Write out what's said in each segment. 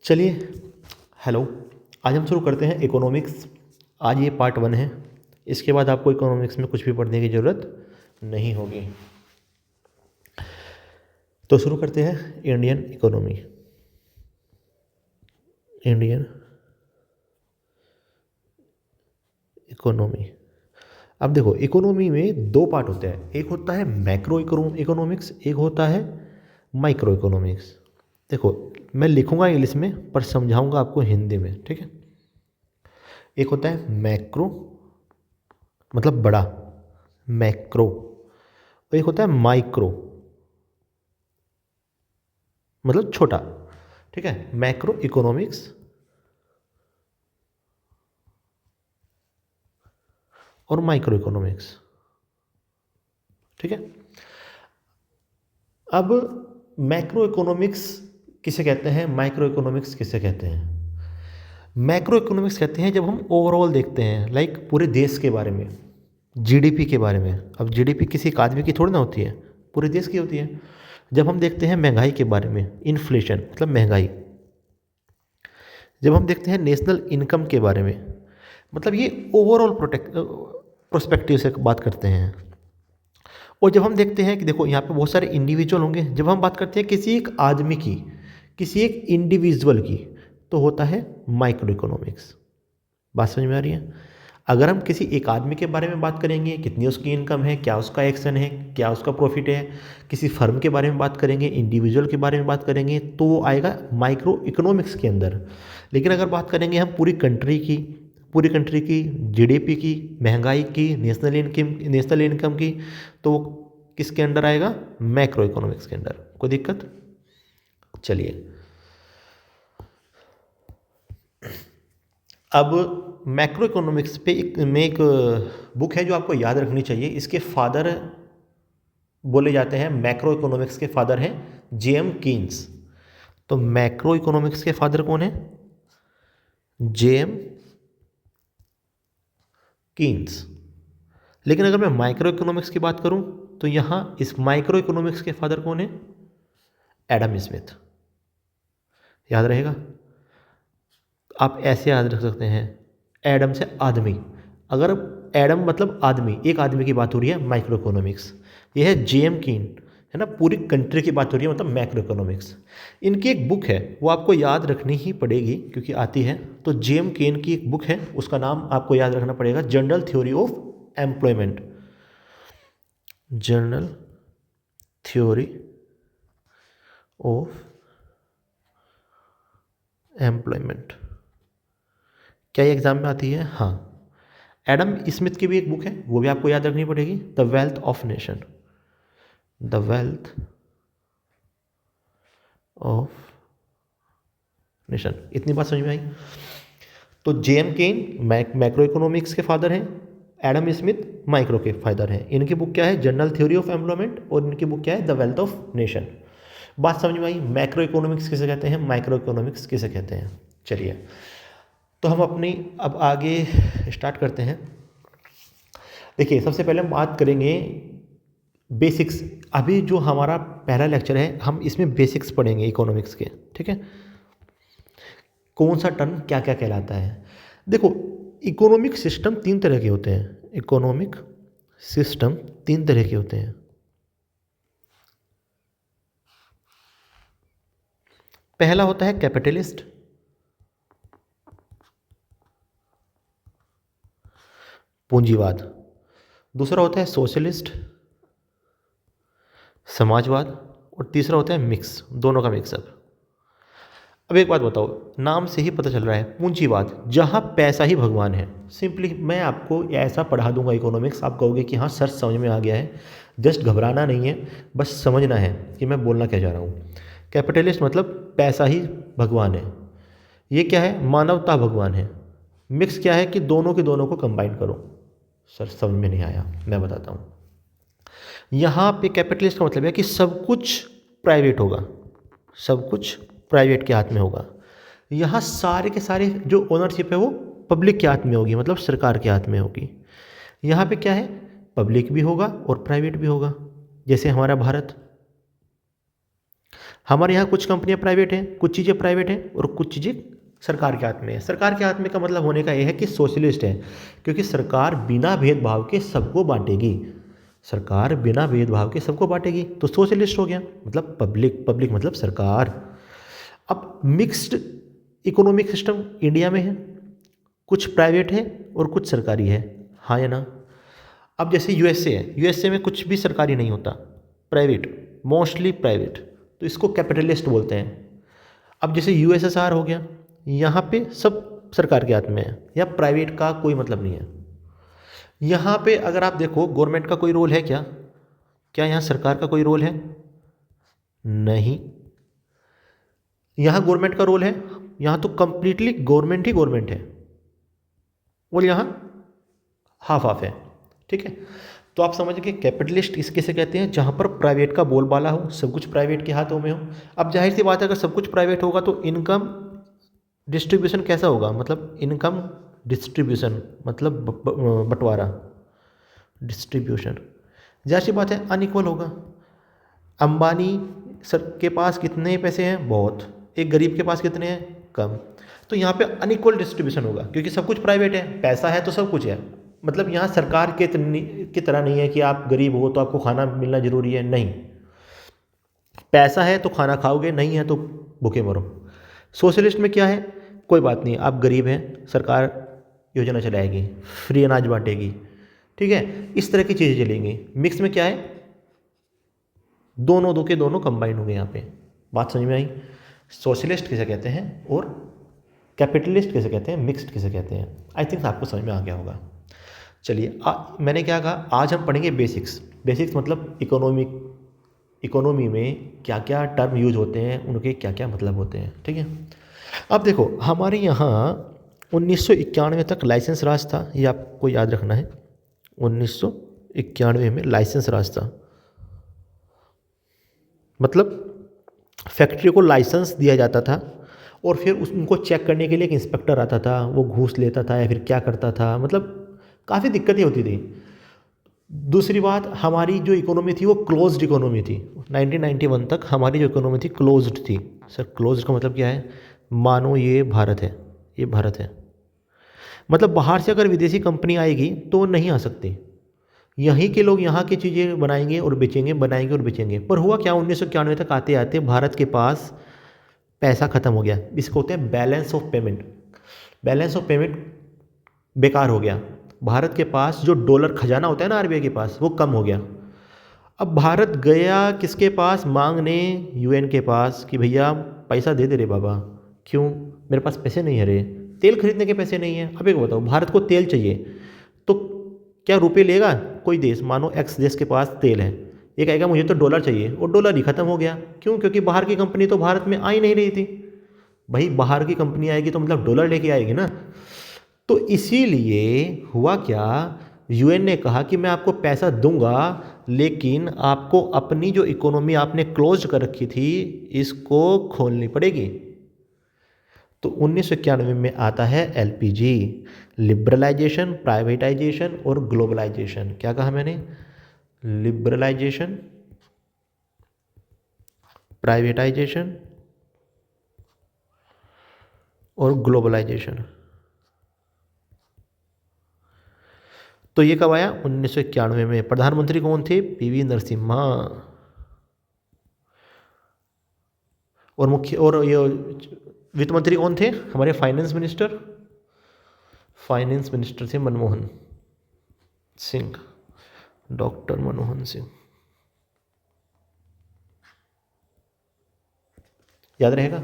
चलिए, हेलो। आज हम शुरू करते हैं इकोनॉमिक्स। आज ये पार्ट 1 है। इसके बाद आपको इकोनॉमिक्स में कुछ भी पढ़ने की ज़रूरत नहीं होगी। तो शुरू करते हैं इंडियन इकोनॉमी। Indian economy. अब देखो, इकोनॉमी में दो पार्ट होते हैं। एक होता है मैक्रो इकोनॉमिक्स, एक होता है माइक्रो इकोनॉमिक्स। देखो, मैं लिखूंगा इंग्लिश में पर समझाऊंगा आपको हिंदी में, ठीक है। एक होता है मैक्रो मतलब बड़ा, मैक्रो। और एक होता है माइक्रो मतलब छोटा, ठीक है। मैक्रो इकोनॉमिक्स और माइक्रो इकोनॉमिक्स, ठीक है। अब मैक्रो इकोनॉमिक्स किसे कहते हैं, माइक्रो इकोनॉमिक्स किसे कहते हैं? मैक्रो इकोनॉमिक्स कहते हैं जब हम ओवरऑल देखते हैं, लाइक पूरे देश के बारे में, जीडीपी के बारे में। अब जीडीपी किसी एक आदमी की थोड़ी ना होती है, पूरे देश की होती है। जब हम देखते हैं महंगाई के बारे में, इन्फ्लेशन मतलब महंगाई। जब हम देखते हैं नेशनल इनकम के बारे में, मतलब ये ओवरऑल प्रोस्पेक्टिव से बात करते हैं। और जब हम देखते हैं कि देखो यहाँ पे बहुत सारे इंडिविजुअल होंगे, जब हम बात करते हैं किसी एक आदमी की, किसी एक इंडिविजुअल की, तो होता है माइक्रो इकोनॉमिक्स। बात समझ में आ रही है? अगर हम किसी एक आदमी के बारे में बात करेंगे, कितनी उसकी इनकम है, क्या उसका एक्शन है, क्या उसका प्रॉफिट है, किसी फर्म के बारे में बात करेंगे, इंडिविजुअल के बारे में बात करेंगे, तो वो आएगा माइक्रो इकोनॉमिक्स के अंदर। लेकिन अगर बात करेंगे हम पूरी कंट्री की जीडीपी की, महंगाई की, नेशनल इनकम की, तो वो किसके अंडर आएगा? मैक्रो इकोनॉमिक्स के अंडर। कोई दिक्कत? चलिए, अब मैक्रो इकोनॉमिक्स पे एक बुक है जो आपको याद रखनी चाहिए। इसके फादर बोले जाते हैं, मैक्रो इकोनॉमिक्स के फादर हैं जेएम कीन्स। तो मैक्रो इकोनॉमिक्स के फादर कौन है? JM Keynes. लेकिन अगर मैं माइक्रो इकोनॉमिक्स की बात करूं, तो यहां इस माइक्रो इकोनॉमिक्स के फादर कौन है? Adam Smith. याद रहेगा? आप ऐसे याद रख सकते हैं, एडम से आदमी। अगर एडम मतलब आदमी, एक आदमी की बात हो रही है, माइक्रो इकोनॉमिक्स। यह है जेएम कीन, है ना, पूरी कंट्री की बात हो रही है, मतलब मैक्रो इकोनॉमिक्स। इनकी एक बुक है, वो आपको याद रखनी ही पड़ेगी क्योंकि आती है। तो जेएम कीन की एक बुक है, उसका नाम आपको याद रखना पड़ेगा, general theory of employment. General theory of employment. क्या ये एग्जाम में आती है? हाँ। एडम स्मिथ की भी एक बुक है, वो भी आपको याद रखनी पड़ेगी, the wealth of nation. The wealth of nation. इतनी बात समझ में आई? तो जेएम केन मैक्रो इकोनॉमिक्स के फादर हैं, एडम स्मिथ माइक्रो के फादर हैं। इनकी बुक क्या है? General theory of employment. और इनकी बुक क्या है? The wealth of nation. बात समझ में आई? मैक्रो इकोनॉमिक्स किसे कहते हैं, माइक्रो इकोनॉमिक्स किसे कहते हैं? चलिए, तो हम अपनी अब आगे स्टार्ट करते हैं। देखिए, सबसे पहले हम बात करेंगे बेसिक्स। अभी जो हमारा पहला लेक्चर है, हम इसमें बेसिक्स पढ़ेंगे इकोनॉमिक्स के, ठीक है। कौन सा टर्म क्या क्या कहलाता है? देखो, इकोनॉमिक सिस्टम तीन तरह के होते हैं। इकोनॉमिक सिस्टम तीन तरह के होते हैं। पहला होता है कैपिटलिस्ट, पूंजीवाद। दूसरा होता है सोशलिस्ट, समाजवाद। और तीसरा होता है मिक्स, दोनों का मिक्सअप। अब एक बात बताओ, नाम से ही पता चल रहा है पूंजीवाद, जहाँ पैसा ही भगवान है। सिंपली मैं आपको ऐसा पढ़ा दूंगा इकोनॉमिक्स, आप कहोगे कि हाँ सर समझ में आ गया है। जस्ट घबराना नहीं है, बस समझना है कि मैं बोलना क्या चाह रहा हूँ। कैपिटलिस्ट मतलब पैसा ही भगवान है। ये क्या है? मानवता भगवान है। मिक्स क्या है? कि दोनों के दोनों को कंबाइन करो। सर समझ में नहीं आया, मैं बताता हूँ। यहाँ पे कैपिटलिस्ट का मतलब है कि सब कुछ प्राइवेट होगा, सब कुछ प्राइवेट के हाथ में होगा। यहाँ सारे के सारे जो ओनरशिप है वो पब्लिक के हाथ में होगी, मतलब सरकार के हाथ में होगी। यहाँ पे क्या है? पब्लिक भी होगा और प्राइवेट भी होगा, जैसे हमारा भारत। हमारे यहाँ कुछ कंपनियां प्राइवेट हैं, कुछ चीज़ें प्राइवेट हैं और कुछ चीज़ें सरकार के हाथ में है। सरकार के हाथ में का मतलब होने का यह है कि सोशलिस्ट है, क्योंकि सरकार बिना भेदभाव के सबको बांटेगी। सरकार बिना भेदभाव के सबको बांटेगी तो सोशलिस्ट हो गया, मतलब पब्लिक, पब्लिक मतलब सरकार। अब मिक्स्ड इकोनॉमिक सिस्टम इंडिया में है, कुछ प्राइवेट है और कुछ सरकारी है, हाँ या ना। अब जैसे यूएसए है, यूएसए में कुछ भी सरकारी नहीं होता, प्राइवेट, मोस्टली प्राइवेट, तो इसको कैपिटलिस्ट बोलते हैं। अब जैसे यूएसएसआर हो गया, यहाँ पे सब सरकार के हाथ में है, या प्राइवेट का कोई मतलब नहीं है। यहाँ पे अगर आप देखो गवर्नमेंट का कोई रोल है क्या? क्या यहाँ सरकार का कोई रोल है? नहीं। यहाँ गवर्नमेंट का रोल है, यहाँ तो कंप्लीटली गवर्नमेंट ही गवर्नमेंट है, और यहाँ हाफ हाफ है, ठीक है। तो आप समझ गए कैपिटलिस्ट किस किसे कहते हैं, जहाँ पर प्राइवेट का बोलबाला हो, सब कुछ प्राइवेट के हाथों में हो। अब जाहिर सी बात है, अगर सब कुछ प्राइवेट होगा तो इनकम डिस्ट्रीब्यूशन कैसा होगा, मतलब इनकम डिस्ट्रीब्यूशन मतलब बंटवारा, डिस्ट्रीब्यूशन जाहिर सी बात है अनइक्वल होगा। अंबानी सर के पास कितने पैसे हैं? बहुत। एक गरीब के पास कितने हैं? कम। तो यहाँ पे अनइक्वल डिस्ट्रीब्यूशन होगा, क्योंकि सब कुछ प्राइवेट है, पैसा है तो सब कुछ है। मतलब यहाँ सरकार की तरह नहीं है कि आप गरीब हो तो आपको खाना मिलना जरूरी है, नहीं। पैसा है तो खाना खाओगे, नहीं है तो भूखे मरो। सोशलिस्ट में क्या है, कोई बात नहीं, आप गरीब हैं, सरकार योजना चलाएगी, फ्री अनाज बांटेगी, ठीक है, इस तरह की चीज़ें चलेंगी। मिक्स में क्या है, दोनों दो के दोनों कंबाइन हो गए यहाँ पे। बात समझ में आई? सोशलिस्ट किसे कहते हैं और कैपिटलिस्ट किसे कहते हैं, मिक्स्ड किसे कहते हैं। आई थिंक आपको समझ में आ गया होगा। चलिए मैंने क्या कहा, आज हम पढ़ेंगे बेसिक्स। बेसिक्स मतलब इकोनॉमी में क्या क्या टर्म यूज होते हैं, उनके क्या क्या मतलब होते हैं, ठीक है। अब देखो हमारे यहाँ 1991 तक लाइसेंस राज था, ये आपको याद रखना है। 1991 में लाइसेंस राज था, मतलब फैक्ट्री को लाइसेंस दिया जाता था और फिर उनको चेक करने के लिए एक इंस्पेक्टर आता था, वो घूस लेता था या फिर क्या करता था, मतलब काफ़ी दिक्कतें होती थी। दूसरी बात, हमारी जो इकोनॉमी थी वो क्लोज्ड इकोनॉमी थी। 1991 तक हमारी जो इकोनॉमी थी क्लोज्ड थी। सर क्लोज्ड का मतलब क्या है? मानो ये भारत है, ये भारत है, मतलब बाहर से अगर विदेशी कंपनी आएगी तो नहीं आ सकती, यहीं के लोग यहाँ की चीज़ें बनाएंगे और बेचेंगे, बनाएंगे और बेचेंगे। पर हुआ क्या, 1991 तक आते आते भारत के पास पैसा ख़त्म हो गया। इसको होते हैं balance of payment. Balance of payment बेकार हो गया, भारत के पास जो डॉलर खजाना होता है ना आरबीआई के पास, वो कम हो गया। अब भारत गया किसके पास मांगने? यूएन के पास, कि भैया पैसा दे दे रे बाबा। क्यों? मेरे पास पैसे नहीं है रे, तेल खरीदने के पैसे नहीं है। अब एक बताओ, भारत को तेल चाहिए तो क्या रुपए लेगा कोई देश? मानो एक्स देश के पास तेल है, ये कहेगा मुझे तो डॉलर चाहिए, और डॉलर ही ख़त्म हो गया। क्यों? क्योंकि बाहर की कंपनी तो भारत में आ ही नहीं रही थी। भाई बाहर की कंपनी आएगी तो मतलब डॉलर लेके आएगी ना। तो इसीलिए हुआ क्या, यूएन ने कहा कि मैं आपको पैसा दूंगा, लेकिन आपको अपनी जो इकोनॉमी आपने क्लोज कर रखी थी इसको खोलनी पड़ेगी। तो 1991 में आता है एलपीजी, लिबरलाइजेशन, प्राइवेटाइजेशन और ग्लोबलाइजेशन। क्या कहा मैंने? लिबरलाइजेशन, प्राइवेटाइजेशन और ग्लोबलाइजेशन। तो ये कब आया? 1991 में। प्रधानमंत्री कौन थे? पीवी नरसिम्हा। और मुख्य और ये वित्त मंत्री कौन थे? हमारे फाइनेंस मिनिस्टर, फाइनेंस मिनिस्टर थे मनमोहन सिंह, डॉक्टर मनमोहन सिंह। याद रहेगा।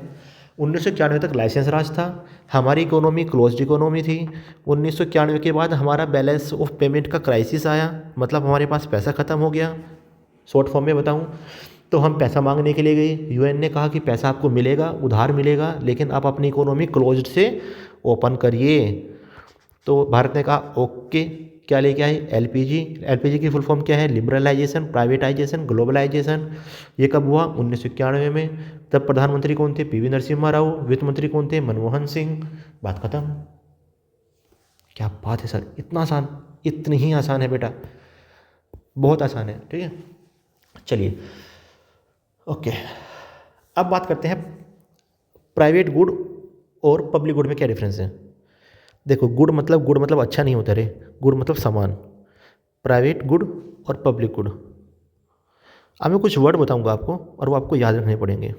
1991 तक लाइसेंस राज था, हमारी इकोनॉमी क्लोज्ड इकोनॉमी थी। 1991 के बाद हमारा बैलेंस ऑफ पेमेंट का क्राइसिस आया, मतलब हमारे पास पैसा ख़त्म हो गया। शॉर्ट फॉर्म में बताऊं तो हम पैसा मांगने के लिए गए, यूएन ने कहा कि पैसा आपको मिलेगा, उधार मिलेगा, लेकिन आप अपनी इकोनॉमी क्लोज्ड से ओपन करिए। तो भारत ने कहा ओके, क्या लेके आए? एलपीजी। एलपीजी की फुल फॉर्म क्या है? Liberalisation, privatisation, globalisation. ये कब हुआ? 1991 में। तब प्रधानमंत्री कौन थे? पीवी नरसिम्हा राव। वित्त मंत्री कौन थे? मनमोहन सिंह। बात खत्म। क्या बात है सर, इतना आसान? इतनी ही आसान है बेटा, बहुत आसान है, ठीक है। चलिए ओके, अब बात करते हैं प्राइवेट गुड और पब्लिक गुड में क्या डिफरेंस है। देखो गुड मतलब अच्छा नहीं होता रे, गुड मतलब सामान। प्राइवेट गुड और पब्लिक गुड, अब मैं कुछ वर्ड बताऊंगा आपको और वो आपको याद रखने पड़ेंगे।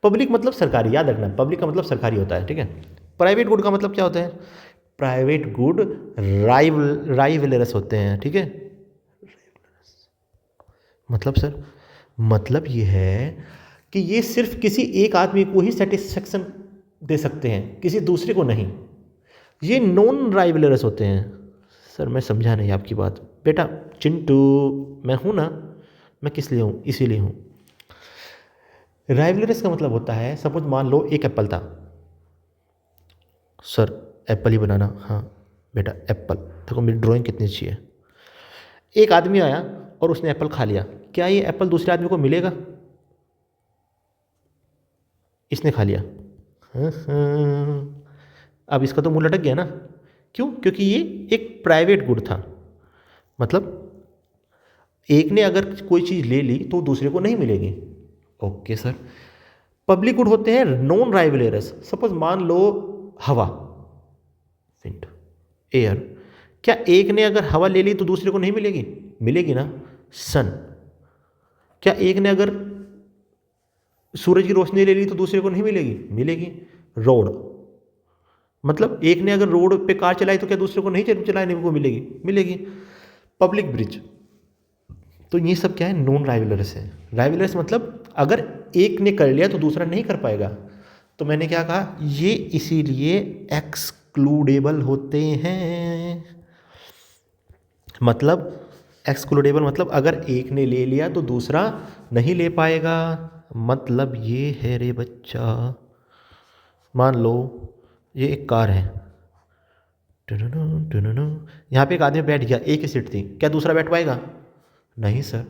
पब्लिक मतलब सरकारी, याद रखना, पब्लिक का मतलब सरकारी होता है, ठीक है। प्राइवेट गुड का मतलब क्या होता है, प्राइवेट गुड राइवलरस होते हैं, ठीक है। मतलब सर, मतलब ये है कि ये सिर्फ किसी एक आदमी को ही सेटिस्फेक्शन दे सकते हैं, किसी दूसरे को नहीं। ये नॉन राइवलरस होते हैं। सर मैं समझा नहीं आपकी बात। बेटा चिंटू, मैं हूँ ना, मैं किस लिए हूँ, इसीलिए हूँ। राइवलरस का मतलब होता है, सपोज मान लो एक एप्पल था। सर एप्पल ही बनाना, हाँ बेटा एप्पल, देखो मेरी ड्राइंग कितनी अच्छी है। एक आदमी आया और उसने एप्पल खा लिया, क्या ये एप्पल दूसरे आदमी को मिलेगा? इसने खा लिया, हाँ हाँ। अब इसका तो मुंह लटक गया ना, क्यों? क्योंकि ये एक प्राइवेट गुड था। मतलब एक ने अगर कोई चीज़ ले ली तो दूसरे को नहीं मिलेगी। Okay sir. पब्लिक गुड होते हैं नॉन राइवलरस। सपोज मान लो हवा, विंड, एयर, क्या एक ने अगर हवा ले ली तो दूसरे को नहीं मिलेगी? मिलेगी ना। सन, क्या एक ने अगर सूरज की रोशनी ले ली तो दूसरे को नहीं मिलेगी? मिलेगी। रोड, मतलब एक ने अगर रोड पे कार चलाई तो क्या दूसरे को नहीं चलाने को मिलेगी? मिलेगी। पब्लिक ब्रिज, तो ये सब क्या है, नॉन राइवलरस है। राइवलरस मतलब अगर एक ने कर लिया तो दूसरा नहीं कर पाएगा। तो मैंने क्या कहा, ये इसीलिए एक्सक्लूडेबल होते हैं। मतलब एक्सक्लूडेबल मतलब अगर एक ने ले लिया तो दूसरा नहीं ले पाएगा। मतलब ये है रे बच्चा, मान लो ये एक कार है, यहाँ पे एक आदमी बैठ गया, एक ही सीट थी, क्या दूसरा बैठ पाएगा? नहीं सर।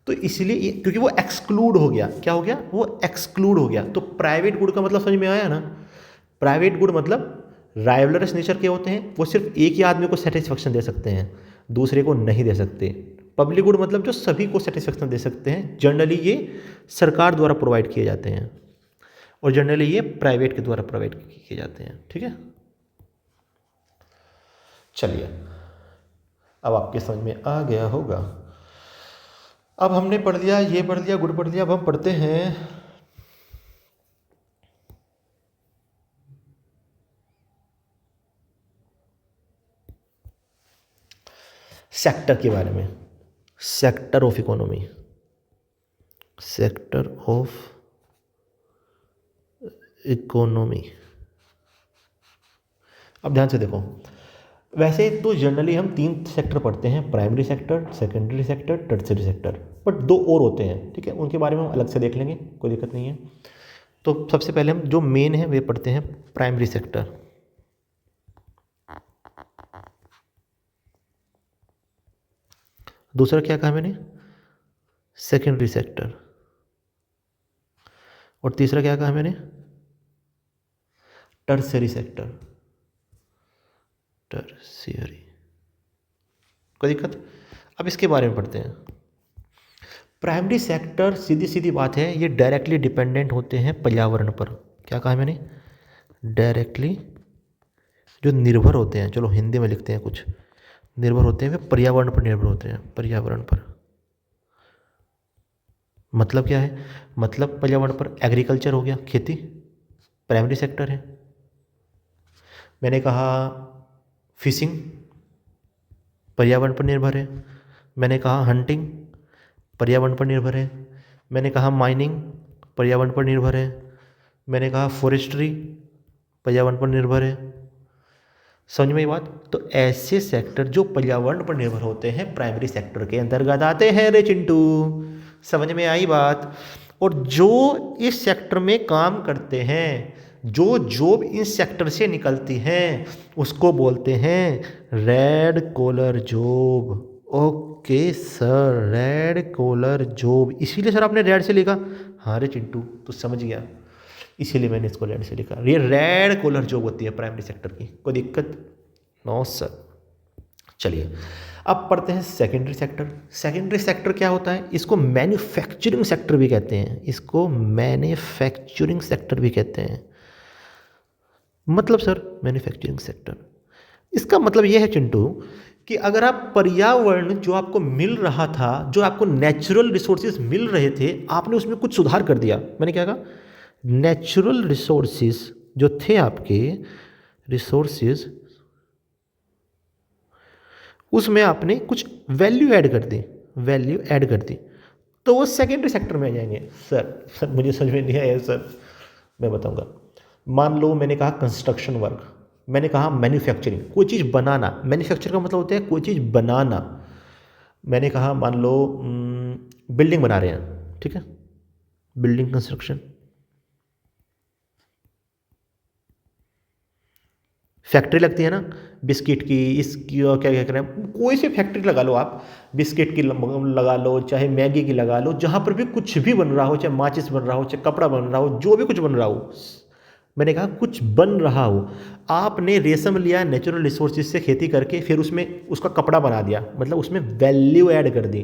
तो इसलिए क्योंकि वो एक्सक्लूड हो गया, क्या हो गया, वो एक्सक्लूड हो गया। तो प्राइवेट गुड का मतलब समझ में आया ना। प्राइवेट गुड मतलब राइवलरस नेचर के होते हैं, वो सिर्फ एक ही आदमी को सेटिस्फेक्शन दे सकते हैं, दूसरे को नहीं दे सकते। पब्लिक गुड मतलब जो सभी को सेटिस्फेक्शन दे सकते हैं। जनरली ये सरकार द्वारा प्रोवाइड किए जाते हैं और जनरली ये प्राइवेट के द्वारा प्रोवाइड किए जाते हैं, ठीक है। चलिए, अब आपके समझ में आ गया होगा। अब हमने पढ़ लिया, ये पढ़ लिया, गुड पढ़ लिया। अब हम पढ़ते हैं सेक्टर के बारे में। Sector of economy, sector of economy. अब ध्यान से देखो, वैसे तो जनरली हम 3 सेक्टर पढ़ते हैं, primary sector, secondary sector, tertiary sector, but 2 और होते हैं, ठीक है। उनके बारे में हम अलग से देख लेंगे, कोई दिक्कत नहीं है। तो सबसे पहले हम जो मेन है वे पढ़ते हैं, प्राइमरी सेक्टर। दूसरा क्या कहा मैंने, सेकेंडरी सेक्टर। और तीसरा क्या कहा मैंने, टर्शियरी सेक्टर। टर्शियरी, कोई दिक्कत? अब इसके बारे में पढ़ते हैं। प्राइमरी सेक्टर, सीधी सीधी बात है, ये डायरेक्टली डिपेंडेंट होते हैं पर्यावरण पर। क्या कहा मैंने, डायरेक्टली जो निर्भर होते हैं, चलो हिंदी में लिखते हैं कुछ, निर्भर होते हैं वे पर्यावरण पर निर्भर होते हैं, पर्यावरण पर। मतलब क्या है, मतलब पर्यावरण पर एग्रीकल्चर हो गया, खेती, प्राइमरी सेक्टर है। मैंने कहा फिशिंग, पर्यावरण पर निर्भर है। मैंने कहा हंटिंग, पर्यावरण पर निर्भर है। मैंने कहा माइनिंग, पर्यावरण पर निर्भर है। मैंने कहा फॉरेस्ट्री, पर्यावरण पर निर्भर है। समझ में ये बात? तो ऐसे सेक्टर जो पर्यावरण पर निर्भर होते हैं प्राइमरी सेक्टर के अंतर्गत आते हैं रे चिंटू। समझ में आई बात? और जो इस सेक्टर में काम करते हैं, जो जॉब इस सेक्टर से निकलती हैं, उसको बोलते हैं red collar job. Okay sir, red collar job, इसीलिए सर आपने रेड से लिखा? हाँ रे चिंटू तो समझ गया, इसीलिए मैंने इसको रेड से लिखा। ये रेड कॉलर जॉब होती है प्राइमरी सेक्टर की, कोई दिक्कत? No sir. चलिए अब पढ़ते हैं सेकेंडरी सेक्टर। सेकेंडरी सेक्टर क्या होता है? इसको मैन्युफैक्चरिंग सेक्टर भी कहते हैं, इसको मैन्युफैक्चरिंग सेक्टर भी कहते हैं। मतलब सर मैन्युफैक्चरिंग सेक्टर, इसका मतलब यह है चिंटू कि अगर आप पर्यावरण जो आपको मिल रहा था, जो आपको नेचुरल रिसोर्सेज मिल रहे थे, आपने उसमें कुछ सुधार कर दिया। मैंने क्या कहा? नेचुरल रिसोर्सेज जो थे आपके रिसोर्सेज, उसमें आपने कुछ वैल्यू ऐड कर दी, वैल्यू ऐड कर दी, तो वो सेकेंडरी सेक्टर में आ जाएंगे। सर मुझे समझ में नहीं आया सर, मैं बताऊंगा। मान लो मैंने कहा कंस्ट्रक्शन वर्क, मैंने कहा मैन्युफैक्चरिंग, कोई चीज़ बनाना। मैन्युफैक्चर का मतलब होता है कोई चीज़ बनाना। मैंने कहा मान लो बिल्डिंग बना रहे हैं, ठीक है, बिल्डिंग कंस्ट्रक्शन। फैक्ट्री लगती है ना बिस्किट की, इसकी, और क्या क्या करें, कोई सी फैक्ट्री लगा लो आप, बिस्किट की लगा लो, चाहे मैगी की लगा लो, जहाँ पर भी कुछ भी बन रहा हो, चाहे माचिस बन रहा हो, चाहे कपड़ा बन रहा हो, जो भी कुछ बन रहा हो, मैंने कहा कुछ बन रहा हो, आपने रेशम लिया नेचुरल रिसोर्सेज से खेती करके, फिर उसमें उसका कपड़ा बना दिया, मतलब उसमें वैल्यू ऐड कर दी।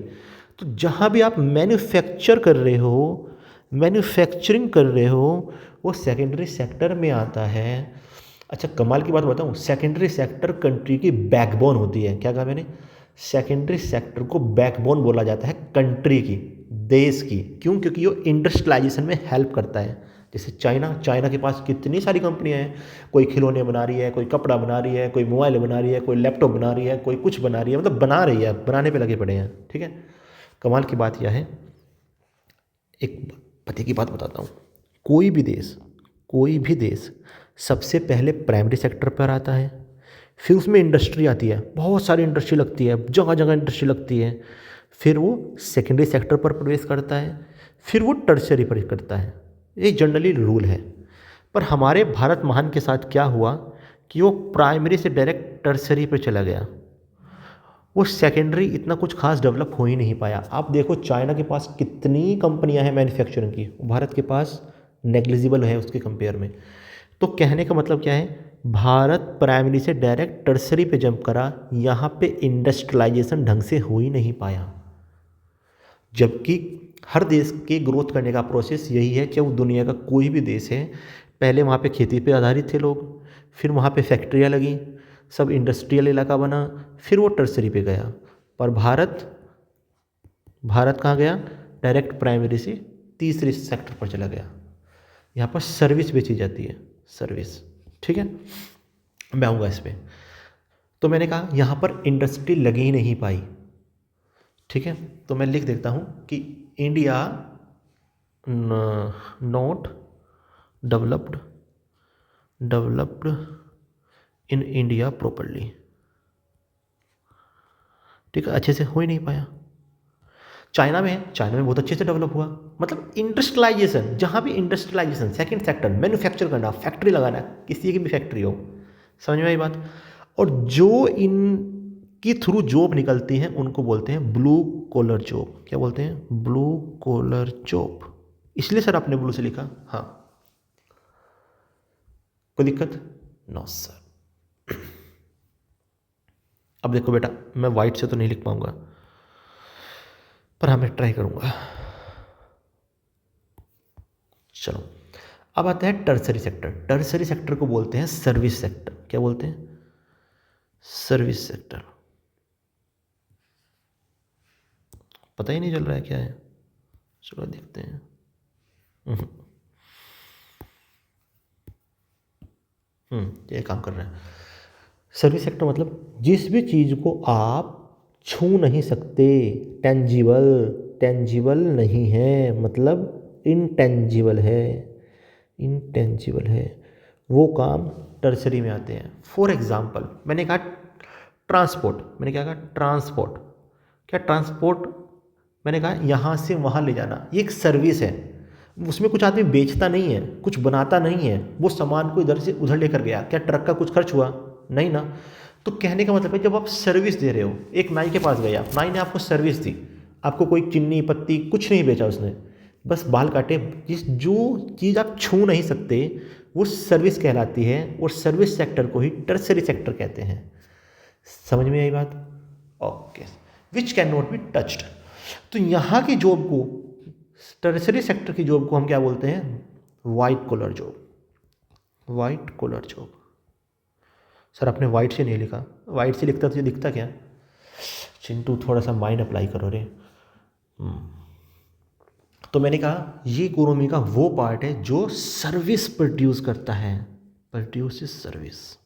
तो जहाँ भी आप मैन्युफैक्चर कर रहे हो, मैन्युफैक्चरिंग कर रहे हो, वो सेकेंडरी सेक्टर में आता है। अच्छा कमाल की बात बताऊँ, सेकेंडरी सेक्टर कंट्री की बैकबोन होती है। क्या कहा मैंने? सेकेंडरी सेक्टर को बैकबोन बोला जाता है कंट्री की, देश की। क्यों? क्योंकि वो इंडस्ट्रियलाइजेशन में हेल्प करता है। जैसे चाइना के पास कितनी सारी कंपनियां हैं, कोई खिलौने बना रही है, कोई कपड़ा बना रही है, कोई मोबाइल बना रही है, कोई लैपटॉप बना रही है, कोई कुछ बना रही है, मतलब बना रही है, बनाने पे लगे पड़े हैं, ठीक है। कमाल की बात यह है, एक पते की बात बताता हूँ, कोई भी देश सबसे पहले प्राइमरी सेक्टर पर आता है, फिर उसमें इंडस्ट्री आती है, बहुत सारी इंडस्ट्री लगती है, जगह जगह इंडस्ट्री लगती है, फिर वो सेकेंडरी सेक्टर पर प्रवेश करता है, फिर वो टर्शियरी पर करता है। ये जनरली रूल है। पर हमारे भारत महान के साथ क्या हुआ कि वो प्राइमरी से डायरेक्ट टर्शियरी पर चला गया, वो सेकेंडरी इतना कुछ खास डेवलप हो ही नहीं पाया। आप देखो चाइना के पास कितनी कंपनियां हैं मैन्युफैक्चरिंग की, भारत के पास नेग्लिजिबल है उसके कंपेयर में। तो कहने का मतलब क्या है, भारत प्राइमरी से डायरेक्ट टर्सरी पे जंप करा, यहाँ पे इंडस्ट्रियलाइजेशन ढंग से हो ही नहीं पाया। जबकि हर देश के ग्रोथ करने का प्रोसेस यही है, चाहे वो दुनिया का कोई भी देश है, पहले वहाँ पे खेती पे आधारित थे लोग, फिर वहाँ पे फैक्ट्रियाँ लगी, सब इंडस्ट्रियल इलाका बना, फिर वो टर्सरी पे गया। पर भारत कहाँ गया? डायरेक्ट प्राइमरी से तीसरे सेक्टर पर चला गया। यहाँ पर सर्विस बेची जाती है, सर्विस, ठीक है। मैं आऊँगा इस पर। तो मैंने कहा यहाँ पर इंडस्ट्री लगी ही नहीं पाई, ठीक है। तो मैं लिख देता हूँ कि India not developed in India properly, ठीक है, अच्छे से हो ही नहीं पाया। चाइना में बहुत अच्छे से डेवलप हुआ, मतलब इंडस्ट्रियलाइजेशन, जहाँ भी इंडस्ट्रियलाइजेशन, सेकंड सेक्टर, मैन्युफैक्चर करना, फैक्ट्री लगाना, किसी की भी फैक्ट्री हो, समझ में आई बात। और जो इनकी थ्रू जॉब निकलती हैं उनको बोलते हैं ब्लू कॉलर जॉब। क्या बोलते हैं? Blue collar job. इसलिए सर आपने ब्लू से लिखा? हाँ, कोई दिक्कत? No sir. अब देखो बेटा, मैं वाइट से तो नहीं लिख पाऊंगा, पर हाँ मैं ट्राई करूंगा। चलो अब आता है टर्सरी सेक्टर। टर्सरी सेक्टर को बोलते हैं सर्विस सेक्टर। क्या बोलते हैं? Service sector. पता ही नहीं चल रहा है क्या है, चलो देखते हैं। ये काम कर रहा है। सर्विस सेक्टर मतलब जिस भी चीज़ को आप छू नहीं सकते, टेंजिबल नहीं है, मतलब इनटेंजिबल है, वो काम टर्सरी में आते हैं। फॉर एग्जाम्पल मैंने कहा ट्रांसपोर्ट, मैंने क्या कहा? ट्रांसपोर्ट। क्या ट्रांसपोर्ट? मैंने कहा यहाँ से वहाँ ले जाना, ये एक सर्विस है। उसमें कुछ आदमी बेचता नहीं है, कुछ बनाता नहीं है, वो सामान को इधर से उधर लेकर गया। क्या ट्रक का कुछ खर्च हुआ? नहीं ना। तो कहने का मतलब है जब आप सर्विस दे रहे हो, एक नाई के पास गया, नाई ने आपको सर्विस दी, आपको कोई चिन्नी पत्ती कुछ नहीं बेचा उसने, बस बाल काटे। जो चीज़ आप छू नहीं सकते वो सर्विस कहलाती है, और सर्विस सेक्टर को ही टर्सरी सेक्टर कहते हैं। समझ में आई बात? Okay. Which can not be touched, तो यहाँ की जॉब को, टर्शरी सेक्टर की जॉब को हम क्या बोलते हैं? White collar job. White collar job. Sir आपने वाइट से नहीं लिखा, वाइट से लिखता तो ये दिखता क्या? चिंटू थोड़ा सा माइंड अप्लाई करो रे। तो मैंने कहा ये इकोनॉमी का वो पार्ट है जो सर्विस प्रोड्यूस करता है, प्रोड्यूस सर्विस,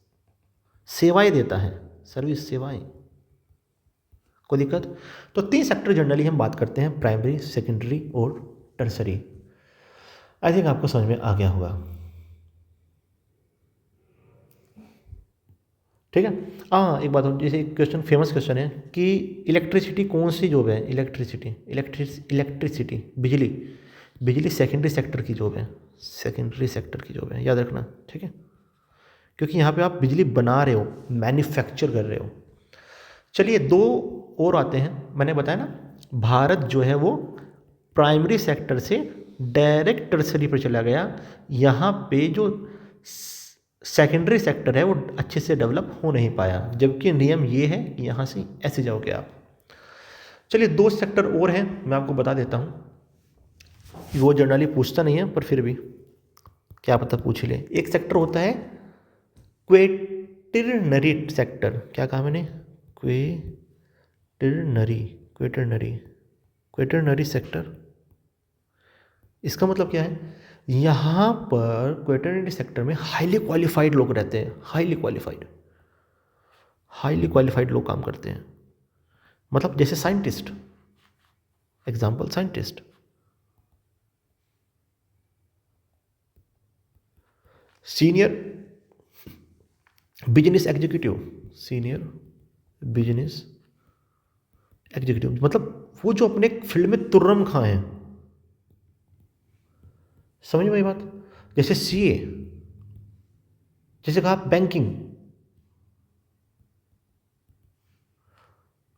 सेवाएं देता है, सर्विस सेवाएं। कोई दिक्कत? तो 3 सेक्टर जनरली हम बात करते हैं, प्राइमरी, सेकेंडरी और टर्सरी। आई थिंक आपको समझ में आ गया होगा। ठीक है। हाँ, एक बात और, जैसे एक क्वेश्चन, फेमस क्वेश्चन है कि इलेक्ट्रिसिटी कौन सी जॉब है? इलेक्ट्रिसिटी, बिजली, बिजली सेकेंडरी सेक्टर की जॉब है, सेकेंडरी सेक्टर की जॉब है, याद रखना। ठीक है, क्योंकि यहाँ पे आप बिजली बना रहे हो, मैन्युफैक्चर कर रहे हो। चलिए 2 और आते हैं। मैंने बताया ना, भारत जो है वो प्राइमरी सेक्टर से डायरेक्ट टर्सरी पर चला गया। यहाँ पे जो सेकेंडरी सेक्टर है वो अच्छे से डेवलप हो नहीं पाया, जबकि नियम ये है कि यहाँ से ऐसे जाओगे आप। चलिए 2 सेक्टर और हैं, मैं आपको बता देता हूँ। वो जनरली पूछता नहीं है, पर फिर भी क्या पता पूछ ले। एक सेक्टर होता है क्वेटरनरी सेक्टर। क्या कहा मैंने? क्वेटरनरी सेक्टर। इसका मतलब क्या है? यहाँ पर क्वेटरनरी सेक्टर में हाईली क्वालिफाइड लोग रहते हैं, हाईली क्वालिफाइड लोग काम करते हैं। मतलब जैसे scientist, example scientist, senior business executive, मतलब वो जो अपने फील्ड में तुर्रम खां हैं। समझ में आई बात? जैसे सीए, जैसे कहा banking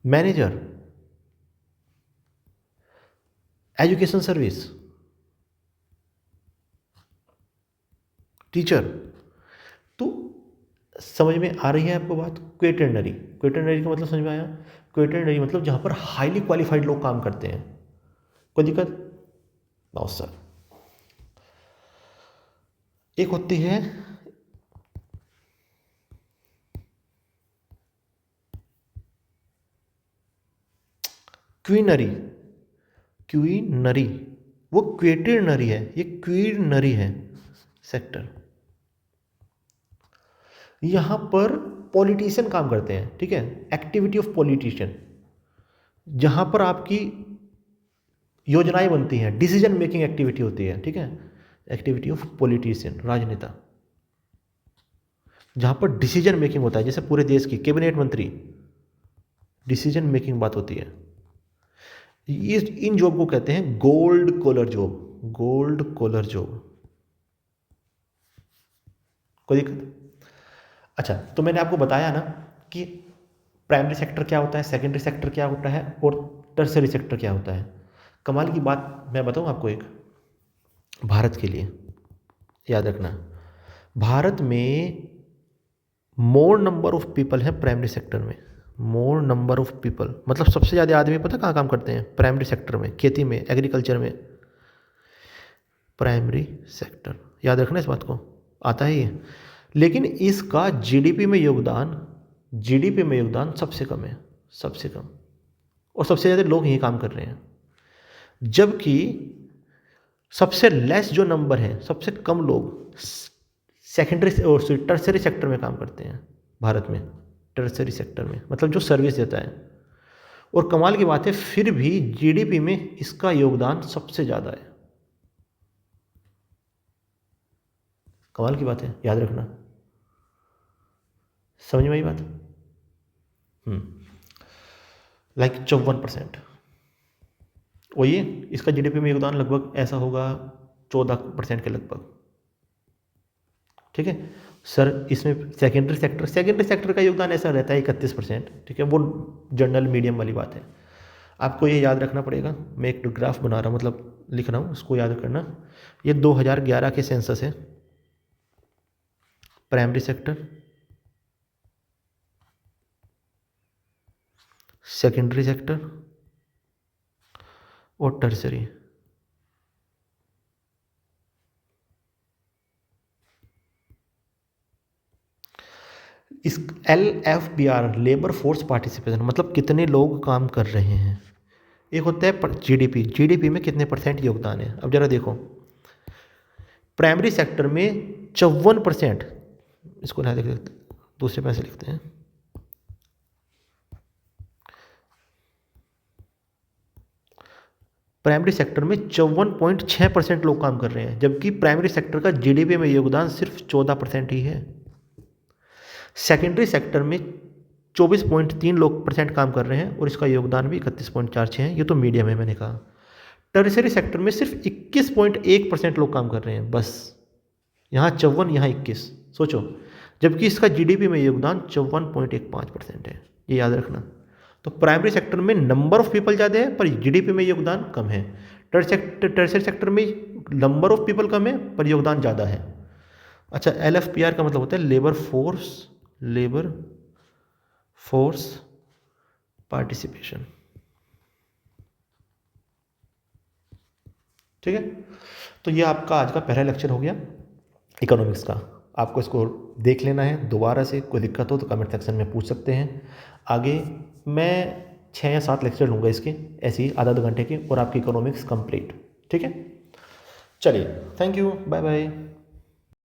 manager, education service, teacher. तो समझ में आ रही है आपको बात? क्वेटरनरी का मतलब समझ में आया? क्वेटरनरी मतलब जहां पर हाईली क्वालिफाइड लोग काम करते हैं। कोई दिक्कत? No sir. एक होती है क्वीनरी, वो क्वेटरनरी है, ये क्वीनरी है सेक्टर। यहां पर पॉलिटिशियन काम करते हैं। ठीक है, एक्टिविटी ऑफ पॉलिटिशियन, जहां पर आपकी योजनाएं बनती हैं, डिसीजन मेकिंग एक्टिविटी होती है। ठीक है, एक्टिविटी ऑफ पॉलिटिशियन, राजनेता, जहां पर डिसीजन मेकिंग होता है, जैसे पूरे देश की कैबिनेट मंत्री, डिसीजन मेकिंग बात होती है। ये इन जॉब को कहते हैं गोल्ड कॉलर जॉब, कोई दिक्कत? अच्छा, तो मैंने आपको बताया ना कि प्राइमरी सेक्टर क्या होता है, सेकेंडरी सेक्टर क्या होता है और टर्सरी सेक्टर क्या होता है। कमाल की बात मैं बताऊं आपको एक, भारत के लिए याद रखना, भारत में मोर नंबर ऑफ पीपल है प्राइमरी सेक्टर में, मोर नंबर ऑफ पीपल, मतलब सबसे ज़्यादा आदमी पता कहाँ काम करते हैं? प्राइमरी सेक्टर में, खेती में, एग्रीकल्चर में। प्राइमरी सेक्टर, याद रखना इस बात को, आता है ये। लेकिन इसका जीडीपी में योगदान सबसे कम है, सबसे कम, और सबसे ज़्यादा लोग यही काम कर रहे हैं। जबकि सबसे लेस जो नंबर है, सबसे कम लोग सेकेंडरी और टर्सरी सेक्टर में काम करते हैं भारत में। टर्सरी सेक्टर में मतलब जो सर्विस देता है। और कमाल की बात है, फिर भी जीडीपी में इसका योगदान सबसे ज़्यादा है। कमाल की बात है, याद रखना। समझ में आई बात? लाइक 54%। और ये इसका जीडीपी में योगदान लगभग ऐसा होगा 14% के लगभग। ठीक है सर, इसमें सेकेंडरी सेक्टर का योगदान ऐसा रहता है 31%। ठीक है, वो जनरल मीडियम वाली बात है, आपको ये याद रखना पड़ेगा। मैं एक ग्राफ बना रहा हूँ, मतलब लिख रहा हूँ, उसको याद करना। ये 2011 के सेंसस है। प्राइमरी सेक्टर, सेकेंडरी सेक्टर और टर्सरी। इस LFBR लेबर फोर्स पार्टिसिपेशन मतलब कितने लोग काम कर रहे हैं। एक होता है जीडीपी, जीडीपी में कितने परसेंट योगदान है। अब जरा देखो, प्राइमरी सेक्टर में 54%, इसको ना देख दूसरे पैसे लिखते हैं, प्राइमरी सेक्टर में 54.6% लोग काम कर रहे हैं, जबकि प्राइमरी सेक्टर का जीडीपी में योगदान सिर्फ 14% ही है। सेकेंडरी सेक्टर में 24.3 लोग परसेंट काम कर रहे हैं और इसका योगदान भी 31.46 है, ये तो मीडियम है मैंने कहा। टर्शरी सेक्टर में सिर्फ 21.1% लोग काम कर रहे हैं बस, यहाँ 54, यहाँ 21, सोचो, जबकि इसका जीडीपी में योगदान 54.15% है, ये याद रखना। तो प्राइमरी सेक्टर में नंबर ऑफ पीपल ज़्यादा है पर जीडीपी में योगदान कम है। टर्शरी सेक्टर में नंबर ऑफ पीपल कम है पर योगदान ज़्यादा है। अच्छा, LFPR का मतलब होता है लेबर फोर्स पार्टिसिपेशन, ठीक है। तो ये आपका आज का पहला लेक्चर हो गया इकोनॉमिक्स का। आपको इसको देख लेना है दोबारा से, कोई दिक्कत हो तो कमेंट सेक्शन में पूछ सकते हैं। आगे मैं 6 या 7 लेक्चर लूँगा इसके, ऐसे ही आधा घंटे के, और आपकी इकोनॉमिक्स कंप्लीट, ठीक है। चलिए, थैंक यू, बाय बाय।